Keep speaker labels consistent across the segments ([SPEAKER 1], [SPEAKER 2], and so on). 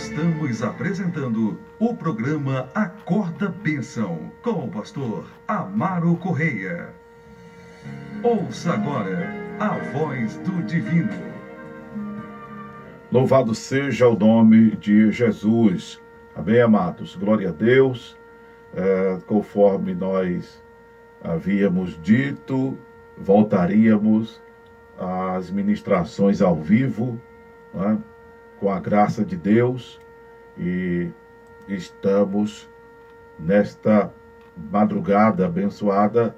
[SPEAKER 1] Estamos apresentando o programa Acorda Bênção, com o pastor Amaro Correia. Ouça agora a voz do divino.
[SPEAKER 2] Louvado seja o nome de Jesus. Amém, amados? Glória a Deus. Conforme nós havíamos dito, voltaríamos às ministrações ao vivo, né, com a graça de Deus, e estamos nesta madrugada abençoada,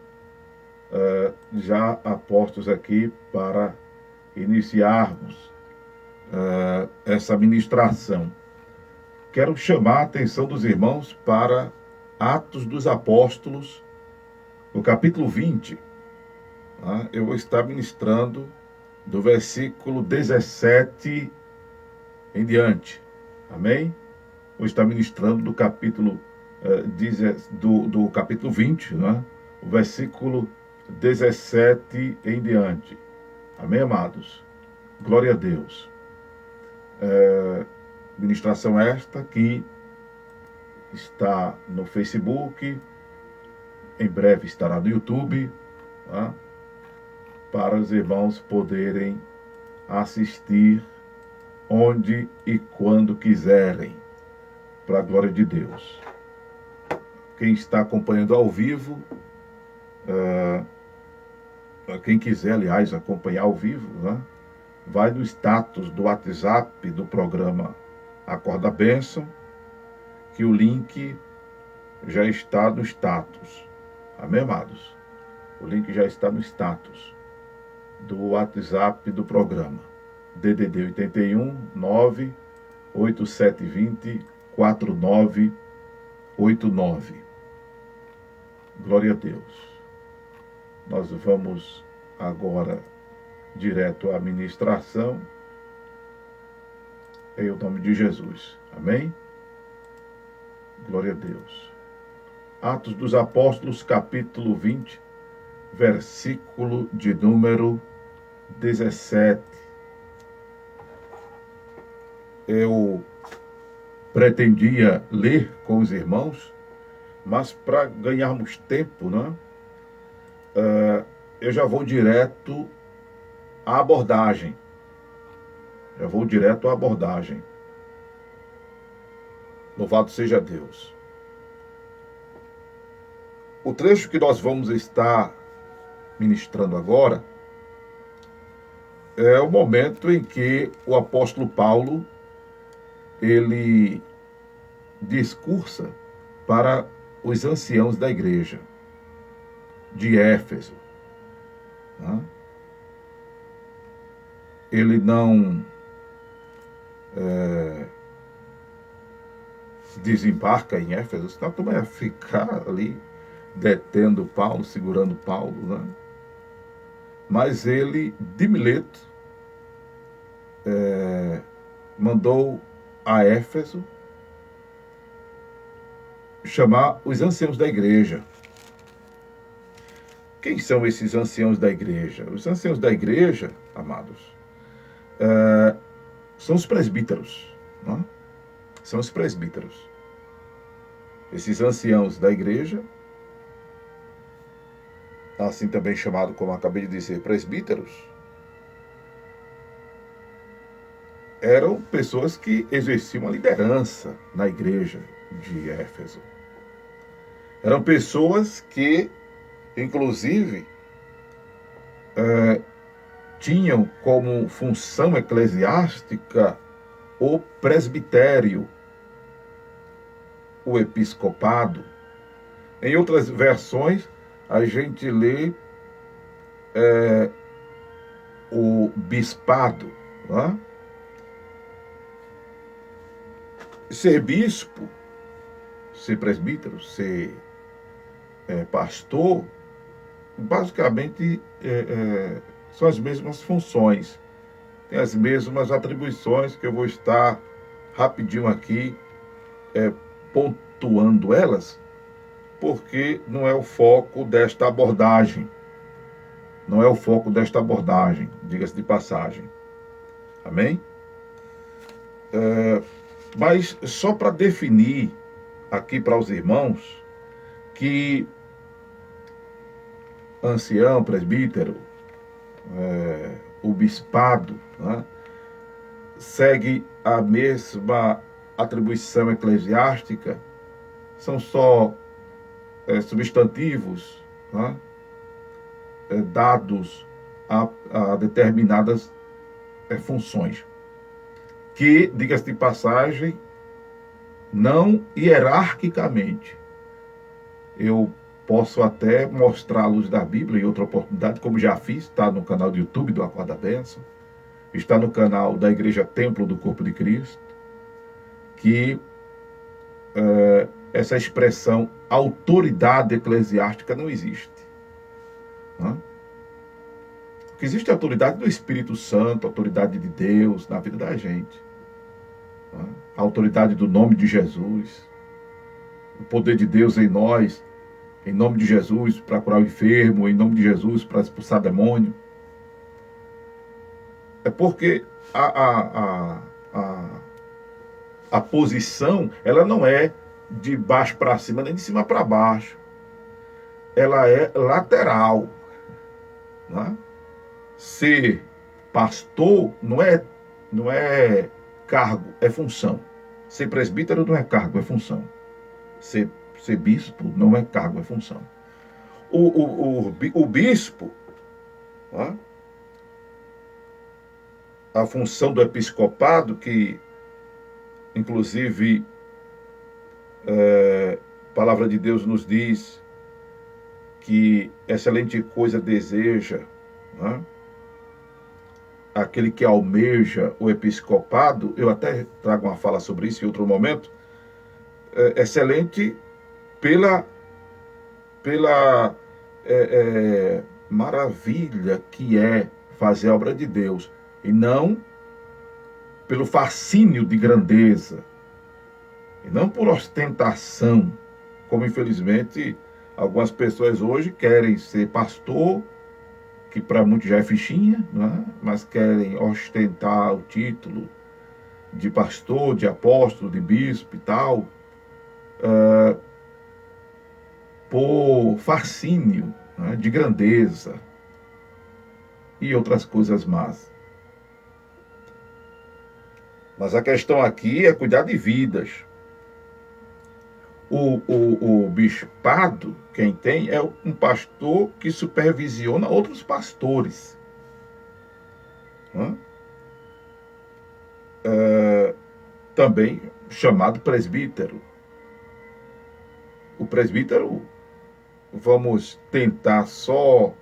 [SPEAKER 2] já apostos aqui para iniciarmos essa ministração. Quero chamar a atenção dos irmãos para Atos dos Apóstolos, no capítulo 20. Eu vou estar ministrando do versículo 17 em diante. Amém? Vou estar ministrando do capítulo, do capítulo 20, né? O versículo 17 em diante. Amém, amados? Glória a Deus. Ministração esta que está no Facebook, em breve estará no YouTube, tá? Para os irmãos poderem assistir onde e quando quiserem, para a glória de Deus. Quem está acompanhando ao vivo, quem quiser, aliás, acompanhar ao vivo, né, vai no status do WhatsApp do programa Acorda Bênção, que o link já está no status. Amém, amados? O link já está no status do WhatsApp do programa. DDD 81 98720 4989. Glória a Deus. Nós vamos agora direto à ministração, em nome de Jesus. Amém? Glória a Deus. Atos dos Apóstolos, capítulo 20, versículo de número 17. Eu pretendia ler com os irmãos, mas para ganharmos tempo, né, eu já vou direto à abordagem. Louvado seja Deus. O trecho que nós vamos estar ministrando agora é o momento em que o apóstolo Paulo, ele discursa para os anciãos da igreja de Éfeso. Ele não desembarca em Éfeso, senão como é ficar ali detendo Paulo, segurando Paulo, né? Mas ele, de Mileto, mandou a Éfeso chamar os anciãos da igreja. Quem são esses anciãos da igreja? Os anciãos da igreja, amados, são os presbíteros, não é? São os presbíteros. Esses anciãos da igreja, assim também chamado, como acabei de dizer, presbíteros, eram pessoas que exerciam a liderança na igreja de Éfeso. Eram pessoas que, inclusive, tinham como função eclesiástica o presbitério, o episcopado. Em outras versões, a gente lê o bispado. Não é? Ser bispo, ser presbítero, ser pastor, basicamente são as mesmas funções, tem as mesmas atribuições, que eu vou estar rapidinho aqui pontuando elas, porque não é o foco desta abordagem. Diga-se de passagem. Amém? Mas só para definir aqui para os irmãos que ancião, presbítero, o bispado, né, segue a mesma atribuição eclesiástica, são só substantivos, né, dados a determinadas funções, que, diga-se de passagem, não hierarquicamente. Eu posso até mostrar a luz da Bíblia em outra oportunidade, como já fiz, está no canal do YouTube do Acorda Bênção, está no canal da Igreja Templo do Corpo de Cristo, que essa expressão autoridade eclesiástica não existe. Não? O que existe é a autoridade do Espírito Santo, a autoridade de Deus na vida da gente. Não? A autoridade do nome de Jesus, o poder de Deus em nós, em nome de Jesus para curar o enfermo, em nome de Jesus para expulsar demônio. É porque a posição, ela não é de baixo para cima, nem de cima para baixo. Ela é lateral. Né? Ser pastor não é cargo, é função. Ser presbítero não é cargo, é função. Ser bispo não é cargo, é função. O bispo, né? A função do episcopado, que inclusive a palavra de Deus nos diz que excelente coisa deseja, né, aquele que almeja o episcopado. Eu até trago uma fala sobre isso em outro momento. Excelente pela maravilha que é fazer a obra de Deus, e não pelo fascínio de grandeza, e não por ostentação, como infelizmente algumas pessoas hoje querem ser pastor, que para muitos já é fichinha, né? Mas querem ostentar o título de pastor, de apóstolo, de bispo e tal, por fascínio, né, de grandeza e outras coisas más. Mas a questão aqui é cuidar de vidas. O bispado, quem tem, é um pastor que supervisiona outros pastores. Também chamado presbítero. O presbítero, vamos tentar só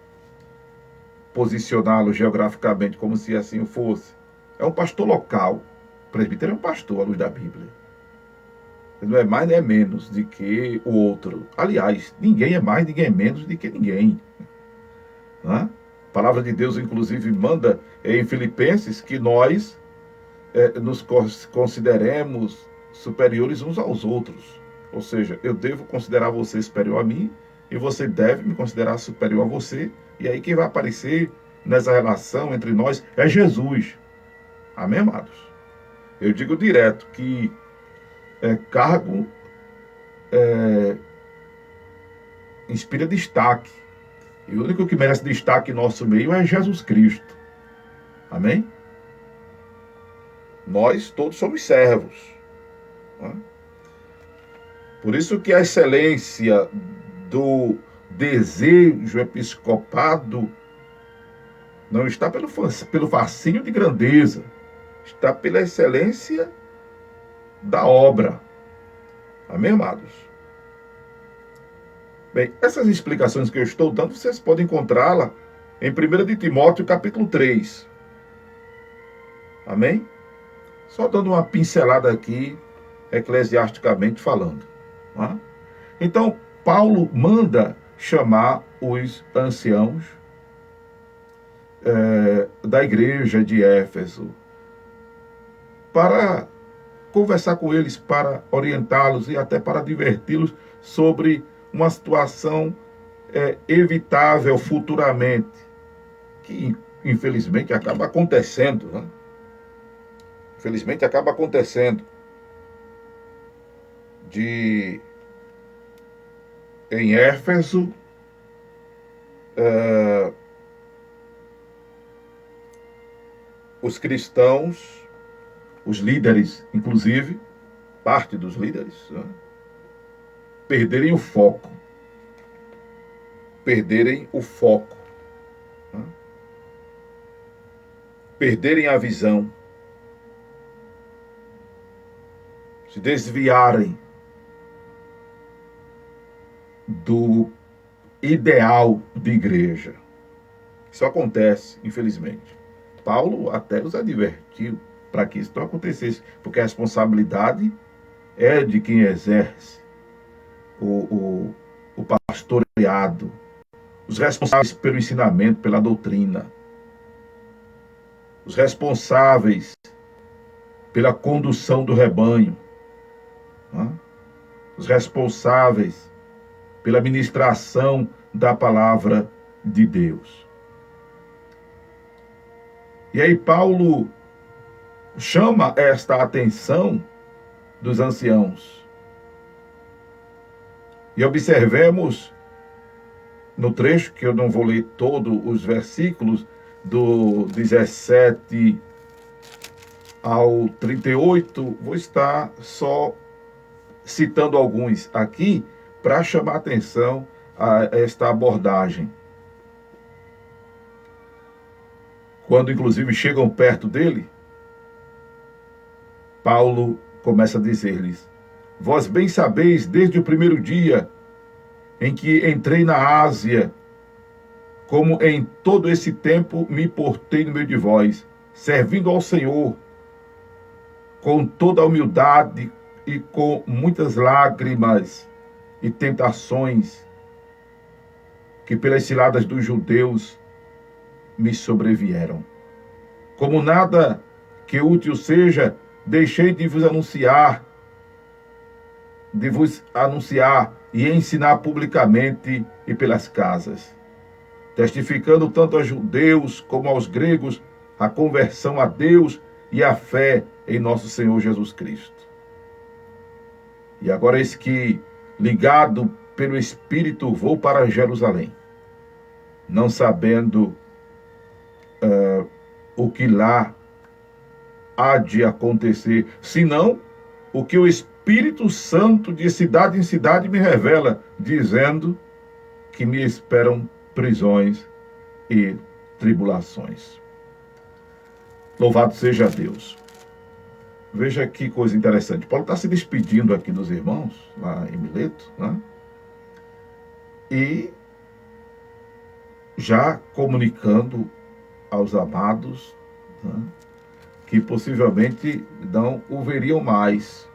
[SPEAKER 2] posicioná-lo geograficamente como se assim fosse. É um pastor local. O presbítero é um pastor à luz da Bíblia. Ele não é mais nem é menos do que o outro. Aliás, ninguém é mais, ninguém é menos do que ninguém. A palavra de Deus, inclusive, manda em Filipenses que nós nos consideremos superiores uns aos outros. Ou seja, eu devo considerar você superior a mim e você deve me considerar superior a você. E aí quem vai aparecer nessa relação entre nós é Jesus. Amém, amados? Eu digo direto que cargo inspira destaque. E o único que merece destaque em nosso meio é Jesus Cristo. Amém? Nós todos somos servos. Por isso que a excelência do desejo episcopado não está pelo fascínio de grandeza, está pela excelência da obra. Amém, amados? Bem, essas explicações que eu estou dando, vocês podem encontrá-la em 1 de Timóteo, capítulo 3. Amém? Só dando uma pincelada aqui, eclesiasticamente falando. Então, Paulo manda chamar os anciãos da igreja de Éfeso para conversar com eles, para orientá-los e até para adverti-los sobre uma situação evitável futuramente, que infelizmente acaba acontecendo. Infelizmente acaba acontecendo. em Éfeso, os cristãos, os líderes, inclusive, parte dos líderes, né, perderem o foco. Perderem o foco. Né, perderem a visão. Se desviarem do ideal de igreja. Isso acontece, infelizmente. Paulo até os advertiu para que isso não acontecesse, porque a responsabilidade é de quem exerce o pastoreado, os responsáveis pelo ensinamento, pela doutrina, os responsáveis pela condução do rebanho, né? Os responsáveis pela ministração da palavra de Deus. E aí Paulo chama esta atenção dos anciãos. E observemos no trecho, que eu não vou ler todos os versículos, do 17 ao 38, vou estar só citando alguns aqui para chamar atenção a esta abordagem. Quando inclusive chegam perto dele, Paulo começa a dizer-lhes: vós bem sabeis desde o primeiro dia em que entrei na Ásia, como em todo esse tempo me portei no meio de vós, servindo ao Senhor com toda a humildade e com muitas lágrimas e tentações que pelas ciladas dos judeus me sobrevieram. Como nada que útil seja, deixei de vos anunciar e ensinar publicamente e pelas casas, testificando tanto aos judeus como aos gregos a conversão a Deus e a fé em nosso Senhor Jesus Cristo. E agora eis que, ligado pelo Espírito, vou para Jerusalém, não sabendo o que lá há de acontecer, senão o que o Espírito Santo de cidade em cidade me revela, dizendo que me esperam prisões e tribulações. Louvado seja Deus. Veja que coisa interessante. Paulo está se despedindo aqui dos irmãos, lá em Mileto, né? E já comunicando aos amados, né, que possivelmente não o veriam mais.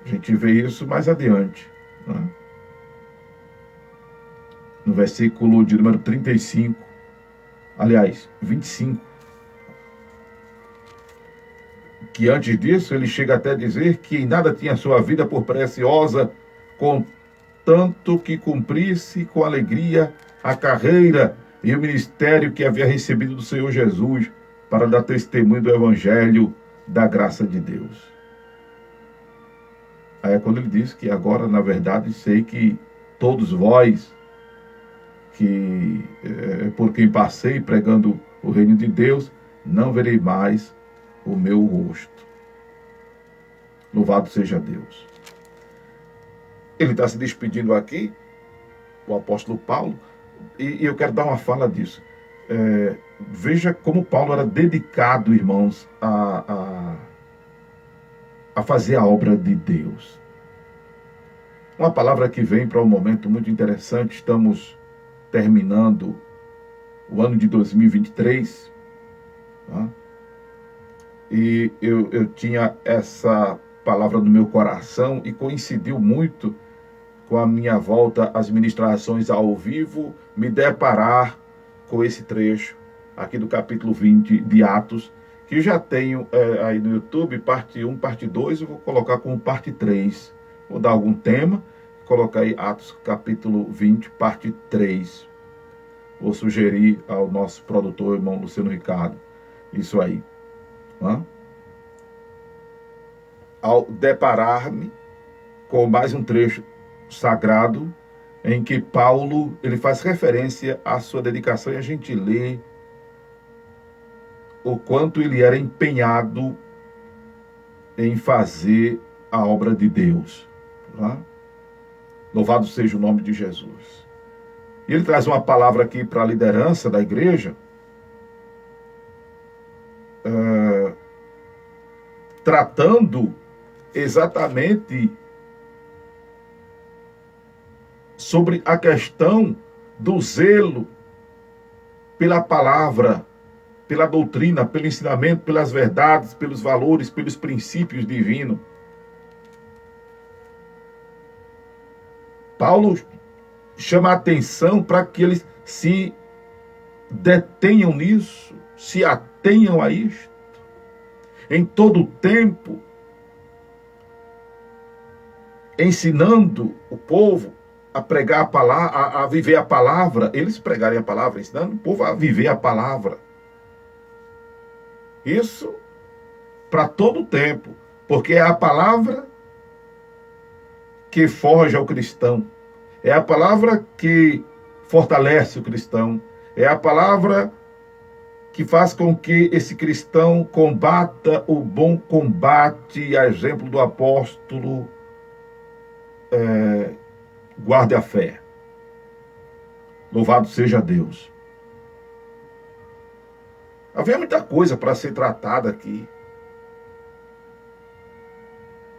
[SPEAKER 2] A gente vê isso mais adiante, né? No versículo de número 35, aliás, 25, que antes disso ele chega até a dizer que em nada tinha sua vida por preciosa, contanto que cumprisse com alegria a carreira e o ministério que havia recebido do Senhor Jesus para dar testemunho do Evangelho da graça de Deus. Aí é quando ele diz que agora, na verdade, sei que todos vós, que por quem passei pregando o reino de Deus, não verei mais o meu rosto. Louvado seja Deus. Ele está se despedindo aqui, o apóstolo Paulo, e eu quero dar uma fala disso. Veja como Paulo era dedicado, irmãos, a fazer a obra de Deus. Uma palavra que vem para um momento muito interessante. Estamos terminando o ano de 2023, tá? E eu tinha essa palavra no meu coração e coincidiu muito com a minha volta às ministrações ao vivo, me deparar com esse trecho aqui do capítulo 20 de Atos, que já tenho aí no YouTube, parte 1, parte 2, eu vou colocar como parte 3. Vou dar algum tema, colocar aí Atos capítulo 20, parte 3. Vou sugerir ao nosso produtor, irmão Luciano Ricardo, isso aí. ao deparar-me com mais um trecho sagrado em que Paulo ele faz referência à sua dedicação, e a gente lê o quanto ele era empenhado em fazer a obra de Deus. Tá? Louvado seja o nome de Jesus. E ele traz uma palavra aqui para a liderança da igreja, tratando exatamente sobre a questão do zelo pela palavra, pela doutrina, pelo ensinamento, pelas verdades, pelos valores, pelos princípios divinos. Paulo chama a atenção para que eles se detenham nisso, se atenham a isto, em todo o tempo, ensinando o povo a pregar a palavra, a viver a palavra, eles pregarem a palavra, ensinando o povo a viver a palavra. Isso para todo o tempo, porque é a palavra que forja o cristão, é a palavra que fortalece o cristão, é a palavra que faz com que esse cristão combata o bom combate, a exemplo do apóstolo, guarde a fé. Louvado seja Deus. Havia muita coisa para ser tratada aqui.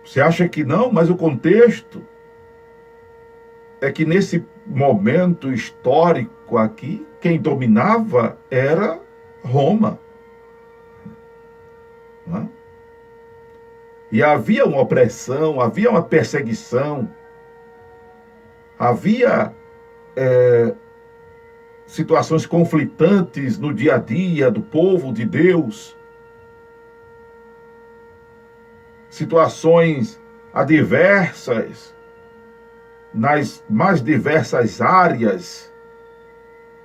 [SPEAKER 2] Você acha que não, mas o contexto é que nesse momento histórico aqui, quem dominava era Roma. Não é? E havia uma opressão, havia uma perseguição, havia situações conflitantes no dia a dia do povo de Deus, situações adversas nas mais diversas áreas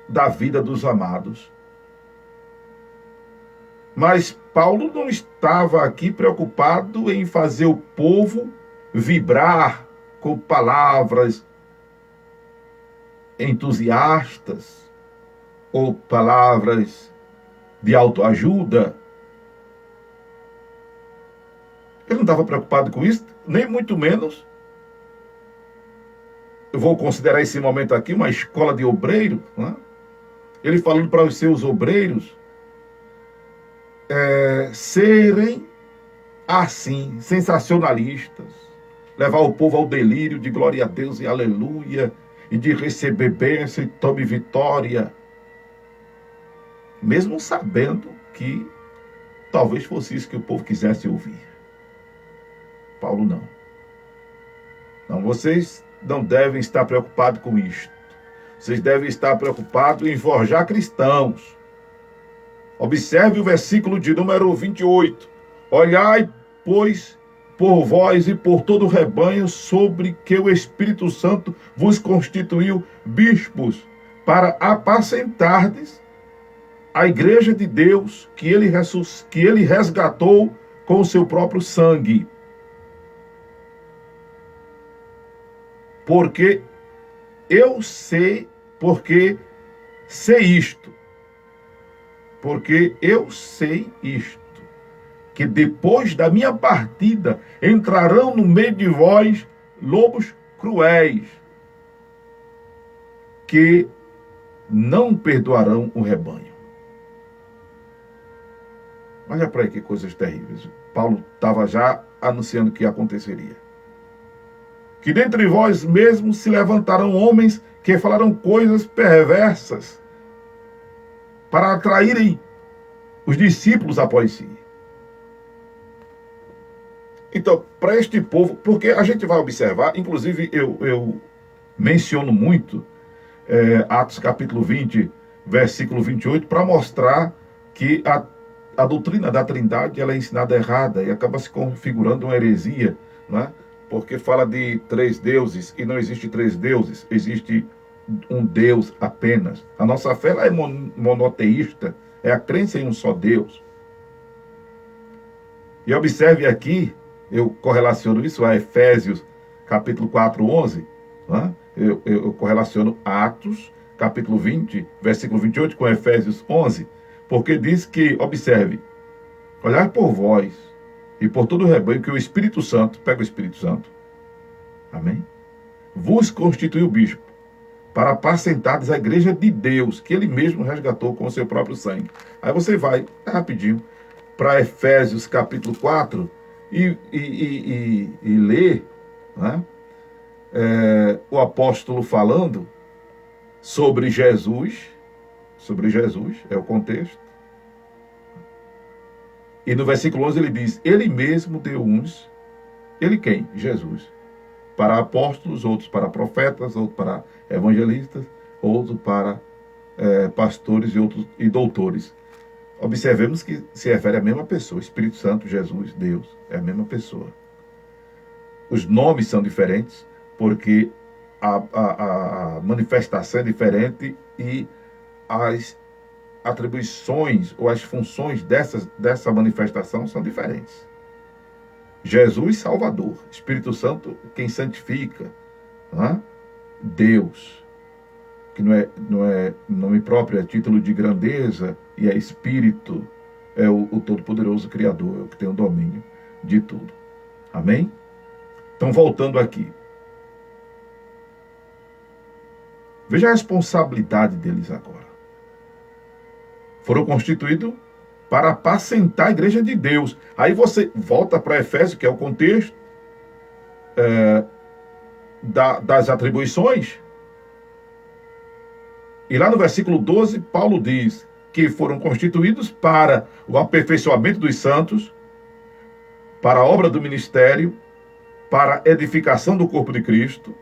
[SPEAKER 2] da vida dos amados. Mas Paulo não estava aqui preocupado em fazer o povo vibrar com palavras entusiastas ou palavras de autoajuda. Ele não estava preocupado com isso, nem muito menos. Eu vou considerar esse momento aqui uma escola de obreiro, né? Ele falando para os seus obreiros serem assim, sensacionalistas, levar o povo ao delírio de glória a Deus e aleluia, e de receber bênção e tome vitória, mesmo sabendo que talvez fosse isso que o povo quisesse ouvir. Paulo não. Não, vocês não devem estar preocupados com isto. Vocês devem estar preocupados em forjar cristãos. Observe o versículo de número 28. Olhai, pois, por vós e por todo o rebanho, sobre que o Espírito Santo vos constituiu bispos, para apacentardes a igreja de Deus, que ele resgatou com o seu próprio sangue. Porque eu sei isto, que depois da minha partida entrarão no meio de vós lobos cruéis, que não perdoarão o rebanho. Olha para aí que coisas terríveis. Paulo estava já anunciando que aconteceria. Que dentre vós mesmos se levantarão homens que falarão coisas perversas para atraírem os discípulos após si. Então, para este povo, porque a gente vai observar, inclusive eu menciono muito Atos capítulo 20, versículo 28, para mostrar que a doutrina da Trindade ela é ensinada errada e acaba se configurando uma heresia, né? Porque fala de 3 deuses e não existe 3 deuses, existe um Deus apenas. A nossa fé ela é monoteísta, é a crença em um só Deus. E observe aqui eu correlaciono isso a Efésios capítulo 4, 11. Né? Eu correlaciono Atos capítulo 20, versículo 28 com Efésios 11, porque diz que, observe, olhar por vós e por todo o rebanho que o Espírito Santo, pega o Espírito Santo, amém? Vos constituiu bispo, para apacentardes a igreja de Deus, que ele mesmo resgatou com o seu próprio sangue. Aí você vai, rapidinho, para Efésios capítulo 4 e lê, né? O apóstolo falando sobre Jesus, é o contexto. E no versículo 11 ele diz, ele mesmo deu uns, ele quem? Jesus. Para apóstolos, outros para profetas, outros para evangelistas, outros para pastores e doutores. Observemos que se refere à mesma pessoa, Espírito Santo, Jesus, Deus, é a mesma pessoa. Os nomes são diferentes, porque a manifestação é diferente e as atribuições ou as funções dessa manifestação são diferentes. Jesus, Salvador. Espírito Santo, quem santifica. Né? Deus, que não é nome próprio, é título de grandeza, e é Espírito, é o Todo-Poderoso Criador, é o que tem o domínio de tudo. Amém? Então, voltando aqui. Veja a responsabilidade deles agora. Foram constituídos para apacentar a igreja de Deus. Aí você volta para Efésios, que é o contexto das atribuições. E lá no versículo 12, Paulo diz que foram constituídos para o aperfeiçoamento dos santos, para a obra do ministério, para a edificação do corpo de Cristo,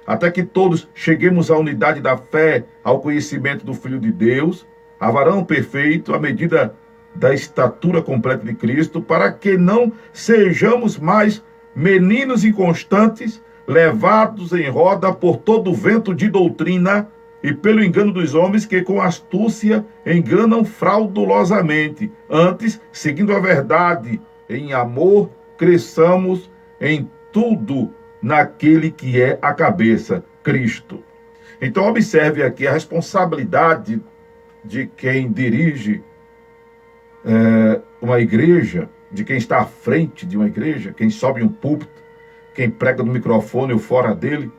[SPEAKER 2] até que todos cheguemos à unidade da fé, ao conhecimento do Filho de Deus, a varão perfeito, à medida da estatura completa de Cristo, para que não sejamos mais meninos inconstantes, levados em roda por todo vento de doutrina e pelo engano dos homens que com astúcia enganam fraudulosamente. Antes, seguindo a verdade em amor, cresçamos em tudo naquele que é a cabeça, Cristo. Então observe aqui a responsabilidade de quem dirige uma igreja, de quem está à frente de uma igreja, quem sobe um púlpito, quem prega no microfone ou fora dele,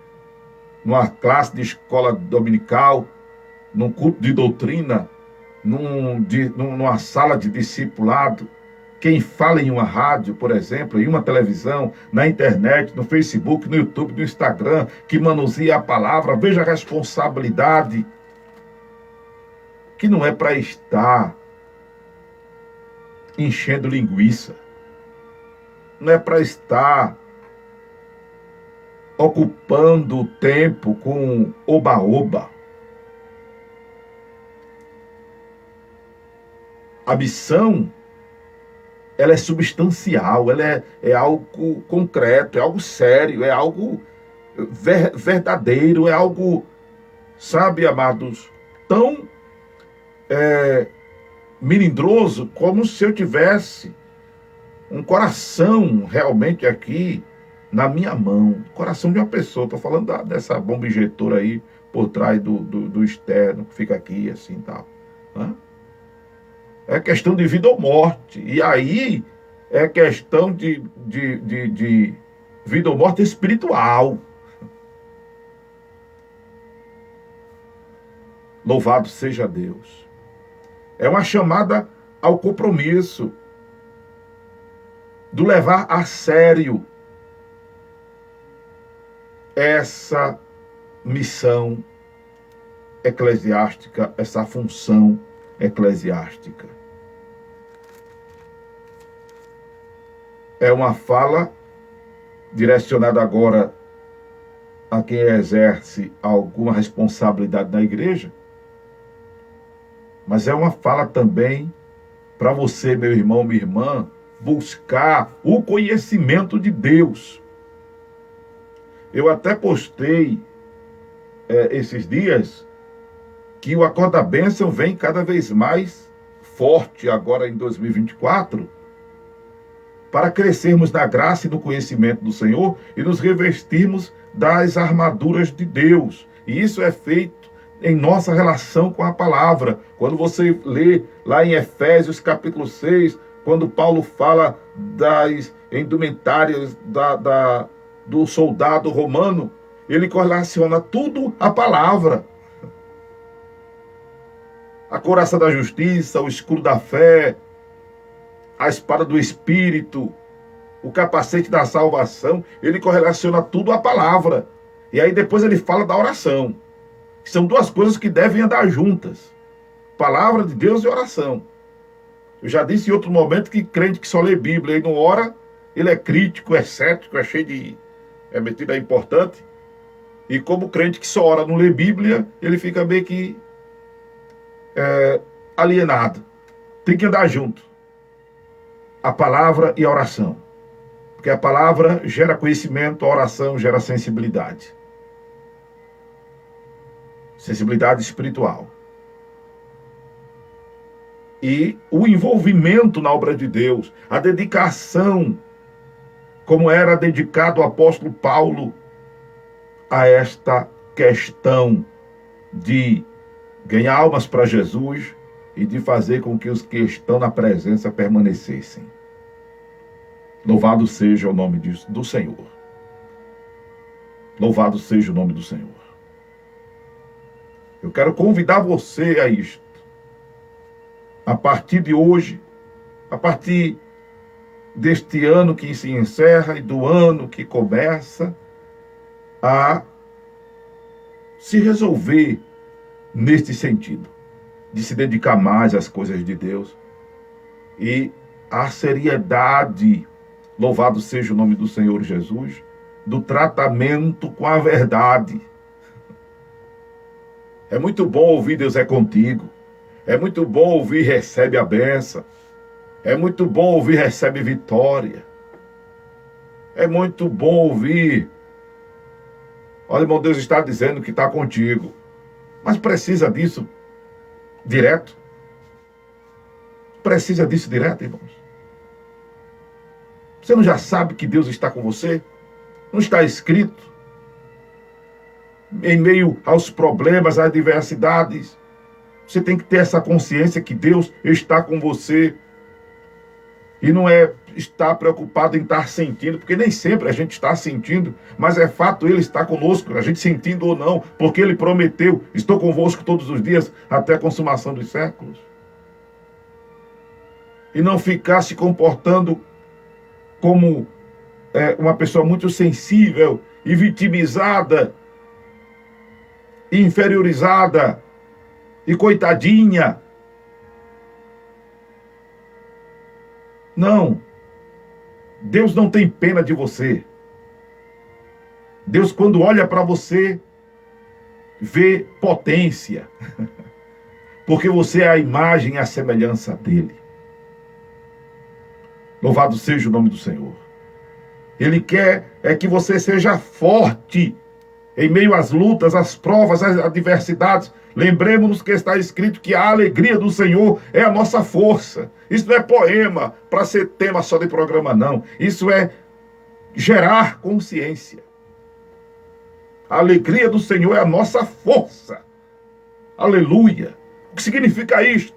[SPEAKER 2] numa classe de escola dominical, num culto de doutrina, numa sala de discipulado, quem fala em uma rádio, por exemplo, em uma televisão, na internet, no Facebook, no YouTube, no Instagram, que manuseia a palavra, veja a responsabilidade, que não é para estar enchendo linguiça, não é para estar ocupando o tempo com oba-oba. A missão, ela é substancial, ela é algo concreto, é algo sério, é algo verdadeiro, é algo, sabe, amados, tão melindroso como se eu tivesse um coração realmente aqui na minha mão, coração de uma pessoa. Estou falando dessa bomba injetora aí por trás do externo, que fica aqui assim e tal. Né? É questão de vida ou morte. E aí é questão de vida ou morte espiritual. Louvado seja Deus. É uma chamada ao compromisso, do levar a sério essa missão eclesiástica, essa função eclesiástica. É uma fala direcionada agora a quem exerce alguma responsabilidade na igreja, mas é uma fala também para você, meu irmão, minha irmã, buscar o conhecimento de Deus. Eu até postei esses dias que o Acorda Bênção vem cada vez mais forte agora em 2024 para crescermos na graça e no conhecimento do Senhor e nos revestirmos das armaduras de Deus. E isso é feito em nossa relação com a palavra. Quando você lê lá em Efésios capítulo 6, quando Paulo fala das indumentárias do soldado romano, ele correlaciona tudo à palavra. A couraça da justiça, o escudo da fé, a espada do Espírito, o capacete da salvação, ele correlaciona tudo à palavra. E aí depois ele fala da oração. São duas coisas que devem andar juntas. Palavra de Deus e oração. Eu já disse em outro momento que crente que só lê Bíblia e não ora, ele é crítico, é cético, é cheio de... é metido a importante. E como crente que só ora, não lê Bíblia, ele fica meio que alienado. Tem que andar junto. A palavra e a oração. Porque a palavra gera conhecimento, a oração gera sensibilidade. Sensibilidade espiritual. E o envolvimento na obra de Deus, a dedicação, como era dedicado o apóstolo Paulo a esta questão de ganhar almas para Jesus e de fazer com que os que estão na presença permanecessem. Louvado seja o nome do Senhor. Louvado seja o nome do Senhor. Eu quero convidar você a isto. A partir de hoje, a partir deste ano que se encerra e do ano que começa, a se resolver neste sentido, de se dedicar mais às coisas de Deus e a seriedade, louvado seja o nome do Senhor Jesus, do tratamento com a verdade. É muito bom ouvir Deus é contigo. É muito bom ouvir recebe a bênção. É muito bom ouvir recebe vitória. É muito bom ouvir, olha, irmão, Deus está dizendo que está contigo. Mas precisa disso direto? Precisa disso direto, irmãos? Você não já sabe que Deus está com você? Não está escrito? Em meio aos problemas, às adversidades, você tem que ter essa consciência que Deus está com você. E não é estar preocupado em estar sentindo, porque nem sempre a gente está sentindo, mas é fato, Ele está conosco, a gente sentindo ou não, porque Ele prometeu, estou convosco todos os dias, até a consumação dos séculos. E não ficar se comportando como uma pessoa muito sensível e vitimizada, e inferiorizada, e coitadinha. Não. Deus não tem pena de você. Deus, quando olha para você, vê potência. Porque você é a imagem e a semelhança dele. Louvado seja o nome do Senhor. Ele quer que você seja forte em meio às lutas, às provas, às adversidades. Lembremos-nos que está escrito que a alegria do Senhor é a nossa força. Isso não é poema para ser tema só de programa, não. Isso é gerar consciência. A alegria do Senhor é a nossa força. Aleluia. O que significa isto?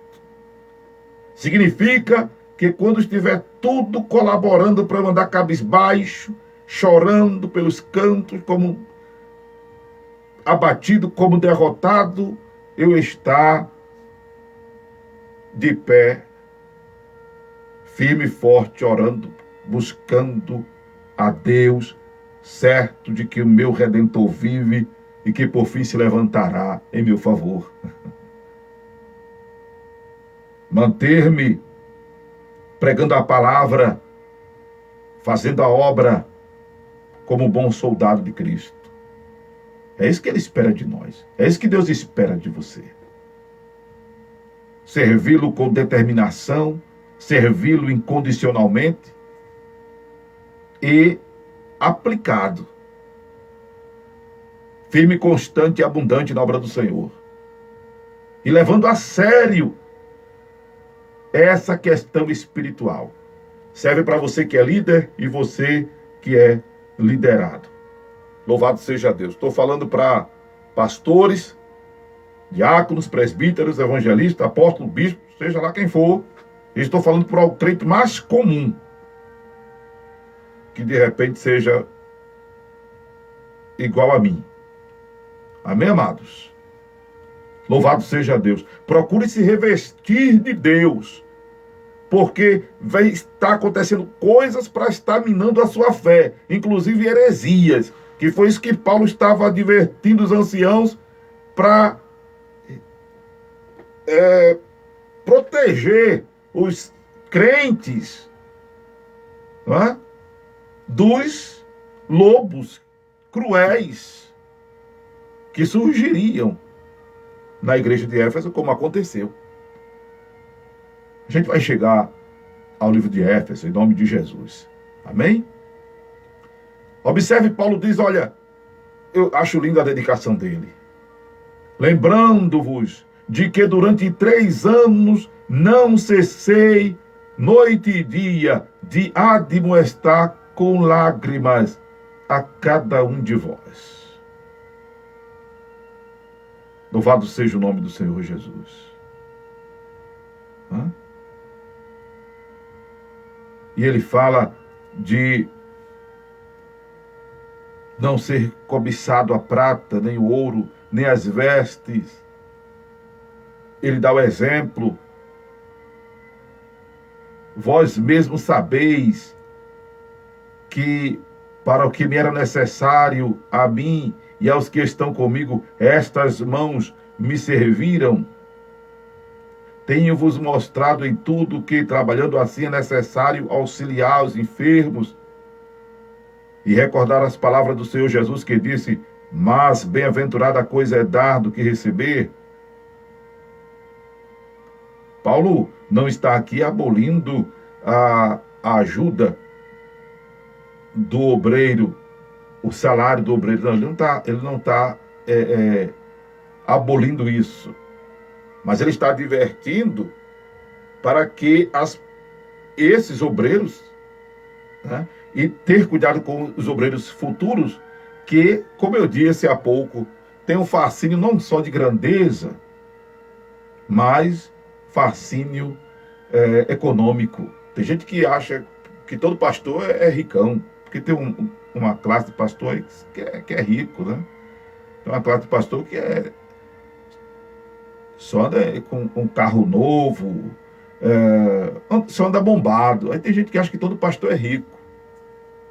[SPEAKER 2] Significa que quando estiver tudo colaborando para eu andar cabisbaixo, chorando pelos cantos, como abatido, como derrotado, eu estar de pé, firme e forte, orando, buscando a Deus, certo de que o meu Redentor vive e que por fim se levantará em meu favor. Manter-me pregando a palavra, fazendo a obra como bom soldado de Cristo. É isso que Ele espera de nós. É isso que Deus espera de você. Servi-lo com determinação, servi-lo incondicionalmente e aplicado. Firme, constante e abundante na obra do Senhor. E levando a sério essa questão espiritual. Serve para você que é líder e você que é liderado. Louvado seja Deus. Estou falando para pastores, diáconos, presbíteros, evangelistas, apóstolos, bispos, seja lá quem for. Estou falando para o crente mais comum, que de repente seja igual a mim. Amém, amados? Louvado seja Deus. Procure se revestir de Deus, porque vai estar acontecendo coisas para estar minando a sua fé, inclusive heresias, que foi isso que Paulo estava advertindo os anciãos para proteger os crentes, não é? Dos lobos cruéis que surgiriam na igreja de Éfeso, como aconteceu. A gente vai chegar ao livro de Éfeso, em nome de Jesus. Amém? Observe, Paulo diz, olha, eu acho linda a dedicação dele. Lembrando-vos de que durante 3 anos não cessei, noite e dia, de admoestar com lágrimas a cada um de vós. Louvado seja o nome do Senhor Jesus. E ele fala de não ser cobiçado a prata, nem o ouro, nem as vestes. Ele dá o exemplo. Vós mesmos sabeis que para o que me era necessário a mim e aos que estão comigo, estas mãos me serviram. Tenho-vos mostrado em tudo que, trabalhando assim, é necessário auxiliar os enfermos e recordar as palavras do Senhor Jesus que disse, mas bem-aventurada coisa é dar do que receber. Paulo não está aqui abolindo a ajuda do obreiro, o salário do obreiro. Não, ele não está abolindo isso. Mas ele está advertindo para que esses obreiros, né, e ter cuidado com os obreiros futuros, que, como eu disse há pouco, tem um fascínio não só de grandeza, mas fascínio econômico. Tem gente que acha que todo pastor é ricão, porque tem uma classe de pastor que é rico, né? Tem uma classe de pastor que só anda com um carro novo, só anda bombado. Aí tem gente que acha que todo pastor é rico.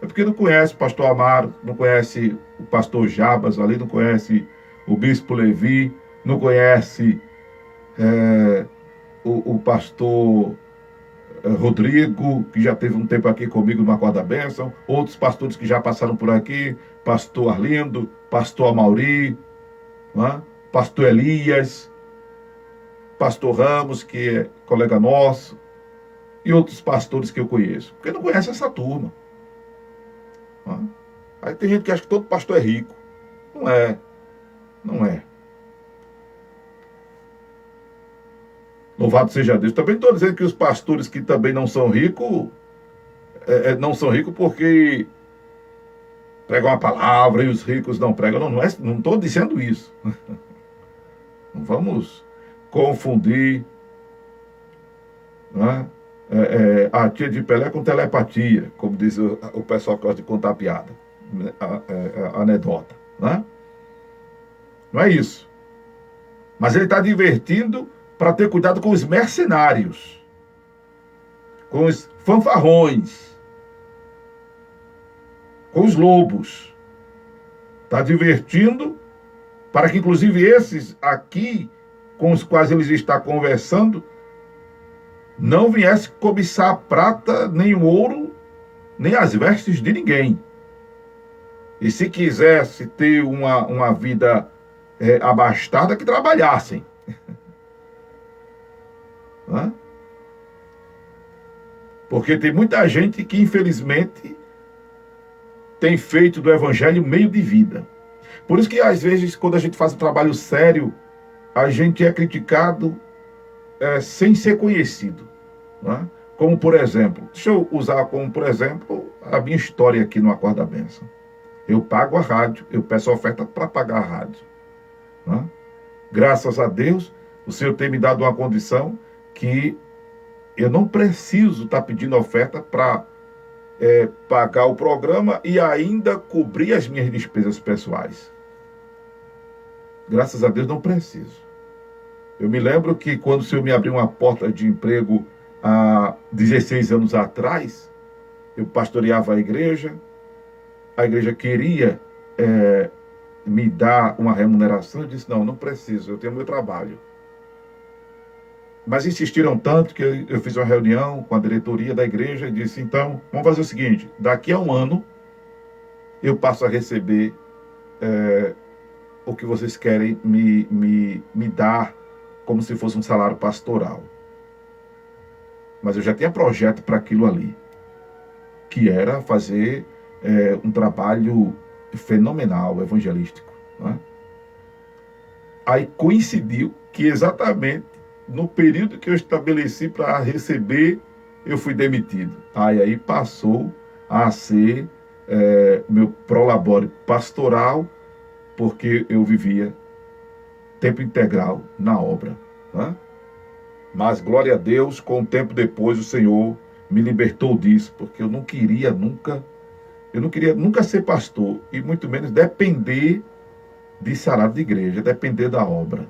[SPEAKER 2] É porque não conhece o pastor Amaro, não conhece o pastor Jabas ali, não conhece o bispo Levi, não conhece o pastor Rodrigo, que já teve um tempo aqui comigo no Acorda Bênção, outros pastores que já passaram por aqui, pastor Arlindo, pastor Amauri, pastor Elias, pastor Ramos, que é colega nosso, e outros pastores que eu conheço, porque não conhece essa turma. Aí tem gente que acha que todo pastor é rico. Não é. Louvado seja Deus. Também estou dizendo que os pastores que também não são ricos, não são ricos porque pregam a palavra e os ricos não pregam. Não estou dizendo isso. Não vamos confundir, a tia de Pelé com telepatia, como diz o pessoal que gosta de contar piada, a anedota. Não é isso. Mas ele está advertindo para ter cuidado com os mercenários, com os fanfarrões, com os lobos. Está advertindo para que, inclusive, esses aqui, com os quais eles estão conversando, não viesse cobiçar a prata, nem o ouro, nem as vestes de ninguém. E se quisesse ter uma vida abastada, que trabalhassem. Porque tem muita gente que, infelizmente, tem feito do evangelho meio de vida. Por isso que, às vezes, quando a gente faz um trabalho sério, a gente é criticado sem ser conhecido. Como por exemplo, deixa eu usar como por exemplo a minha história aqui no Acorda Bênção. Eu pago a rádio, eu peço oferta para pagar a rádio. Né? Graças a Deus, o Senhor tem me dado uma condição que eu não preciso estar pedindo oferta para pagar o programa e ainda cobrir as minhas despesas pessoais. Graças a Deus não preciso. Eu me lembro que quando o Senhor me abriu uma porta de emprego há 16 anos atrás, eu pastoreava a igreja queria me dar uma remuneração, eu disse, não preciso, eu tenho meu trabalho. Mas insistiram tanto que eu fiz uma reunião com a diretoria da igreja e disse, então, vamos fazer o seguinte, daqui a um ano eu passo a receber o que vocês querem me dar como se fosse um salário pastoral. Mas eu já tinha projeto para aquilo ali, que era fazer um trabalho fenomenal, evangelístico. Né? Aí coincidiu que exatamente no período que eu estabeleci para receber, eu fui demitido. Aí passou a ser meu prolabore pastoral, porque eu vivia tempo integral na obra. Né? Mas, glória a Deus, com o tempo depois, o Senhor me libertou disso, porque eu não queria nunca ser pastor, e muito menos depender de salário de igreja, depender da obra.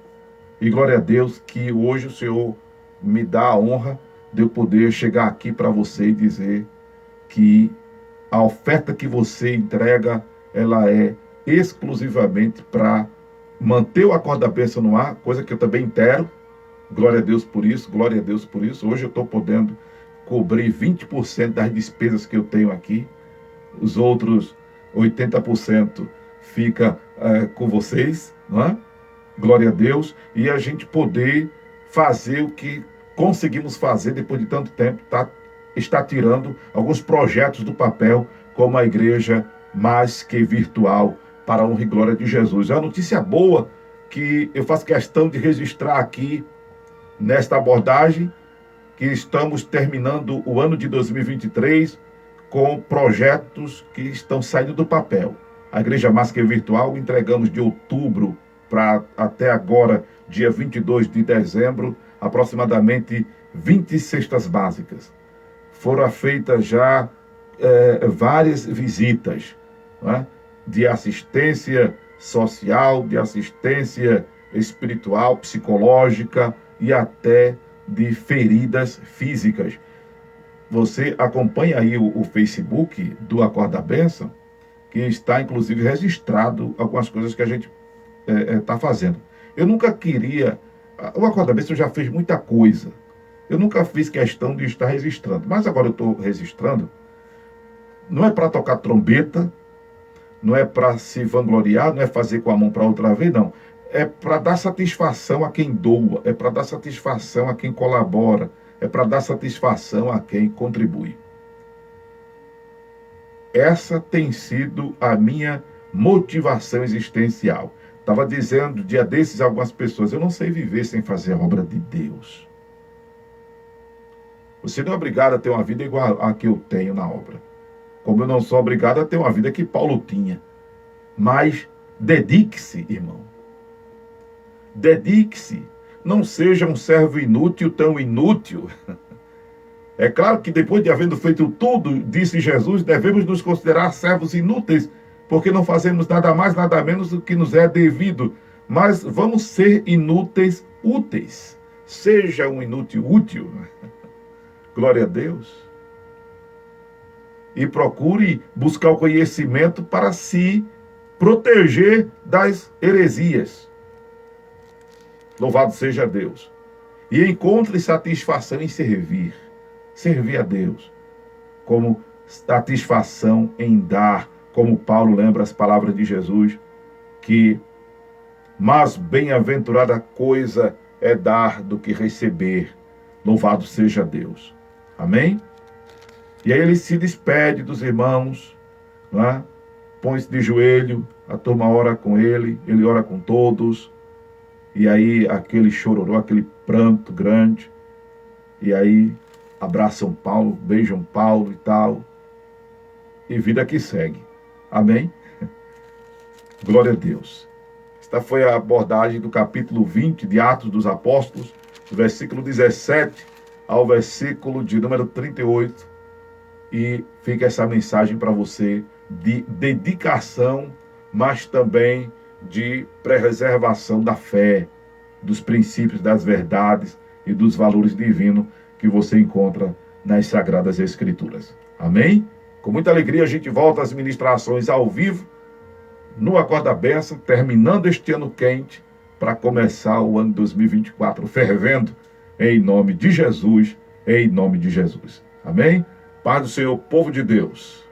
[SPEAKER 2] E glória a Deus que hoje o Senhor me dá a honra de eu poder chegar aqui para você e dizer que a oferta que você entrega, ela é exclusivamente para manter o Acorda Bênção no ar, coisa que eu também quero. Glória a Deus por isso, glória a Deus por isso. Hoje eu estou podendo cobrir 20% das despesas que eu tenho aqui. Os outros 80% fica com vocês, não é? Glória a Deus. E a gente poder fazer o que conseguimos fazer depois de tanto tempo, está tirando alguns projetos do papel, como a igreja mais que virtual, para a honra e glória de Jesus. É uma notícia boa que eu faço questão de registrar aqui nesta abordagem, que estamos terminando o ano de 2023 com projetos que estão saindo do papel. A Igreja Mais Que Virtual, entregamos de outubro para até agora, dia 22 de dezembro, aproximadamente 20 cestas básicas. Foram feitas já várias visitas, né, de assistência social, de assistência espiritual, psicológica e até de feridas físicas. Você acompanha aí o Facebook do Acorda Bênção, que está inclusive registrado algumas coisas que a gente está fazendo. Eu nunca queria... O Acorda Bênção já fez muita coisa. Eu nunca fiz questão de estar registrando. Mas agora eu estou registrando. Não é para tocar trombeta, não é para se vangloriar, não é fazer com a mão para outra vez, não. É para dar satisfação a quem doa, é para dar satisfação a quem colabora, é para dar satisfação a quem contribui. Essa tem sido a minha motivação existencial. Estava dizendo, dia desses, a algumas pessoas, eu não sei viver sem fazer a obra de Deus. Você não é obrigado a ter uma vida igual a que eu tenho na obra. Como eu não sou obrigado a ter uma vida que Paulo tinha. Mas dedique-se, irmão. Dedique-se. Não seja um servo inútil, tão inútil. É claro que depois de havendo feito tudo, disse Jesus, devemos nos considerar servos inúteis, porque não fazemos nada mais, nada menos do que nos é devido. Mas vamos ser inúteis úteis. Seja um inútil útil. Glória a Deus. E procure buscar o conhecimento para se proteger das heresias. Louvado seja Deus. E encontre satisfação em servir. Servir a Deus. Como satisfação em dar. Como Paulo lembra as palavras de Jesus. Que mais bem-aventurada coisa é dar do que receber. Louvado seja Deus. Amém? E aí ele se despede dos irmãos. Não é? Põe-se de joelho. A turma ora com ele. Ele ora com todos. E aí aquele chororô, aquele pranto grande. E aí abraçam Paulo, beijam Paulo e tal. E vida que segue. Amém? Glória a Deus. Esta foi a abordagem do capítulo 20 de Atos dos Apóstolos, do versículo 17 ao versículo de número 38. E fica essa mensagem para você de dedicação, mas também de preservação da fé, dos princípios, das verdades e dos valores divinos que você encontra nas Sagradas Escrituras. Amém? Com muita alegria a gente volta às ministrações ao vivo, no Acorda Benção, terminando este ano quente, para começar o ano 2024 fervendo, em nome de Jesus, em nome de Jesus. Amém? Paz do Senhor, povo de Deus.